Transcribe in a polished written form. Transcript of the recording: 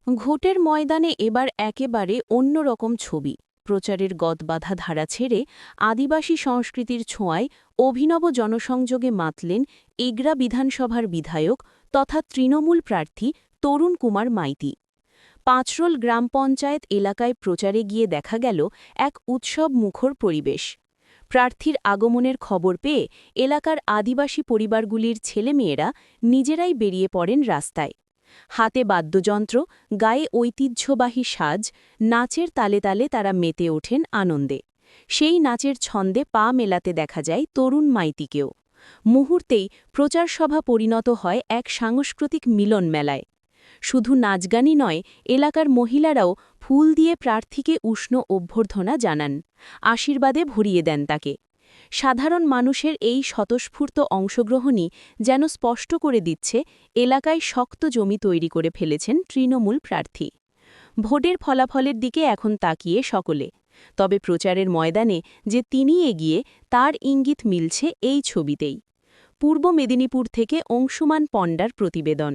ভোটের ময়দানে এবার একেবারে অন্যরকম ছবি। প্রচারের গদবাঁধা ধারা ছেড়ে আদিবাসী সংস্কৃতির ছোঁয়ায় অভিনব জনসংযোগে মাতলেন এগরা বিধানসভার বিধায়ক তথা তৃণমূল প্রার্থী তরুণ কুমার মাইতি। পাঁচরোল গ্রাম পঞ্চায়েত এলাকায় প্রচারে গিয়ে দেখা গেল এক উৎসব মুখর পরিবেশ। প্রার্থীর আগমনের খবর পেয়ে এলাকার আদিবাসী পরিবারগুলির ছেলেমেয়েরা নিজেরাই বেরিয়ে পড়েন রাস্তায়। হাতে বাদ্যযন্ত্র, গায়ে ঐতিহ্যবাহী সাজ, নাচের তালে তালে তারা মেতে ওঠেন আনন্দে। সেই নাচের ছন্দে পা মেলাতে দেখা যায় তরুণ মাইতিকেও। মুহূর্তেই প্রচার সভা পরিণত হয় এক সাংস্কৃতিক মিলন মেলায়। শুধু নাচগানই নয়, এলাকার মহিলারাও ফুল দিয়ে প্রার্থীকে উষ্ণ অভ্যর্থনা জানান, আশীর্বাদে ভরিয়ে দেন তাকে। সাধারণ মানুষের এই স্বতঃস্ফূর্ত অংশগ্রহণই যেন স্পষ্ট করে দিচ্ছে এলাকায় শক্ত জমি তৈরি করে ফেলেছেন তৃণমূল প্রার্থী। ভোটের ফলাফলের দিকে এখন তাকিয়ে সকলে, তবে প্রচারের ময়দানে যে তিনি এগিয়ে তার ইঙ্গিত মিলছে এই ছবিতেই। পূর্ব মেদিনীপুর থেকে অংশুমান পণ্ডার প্রতিবেদন।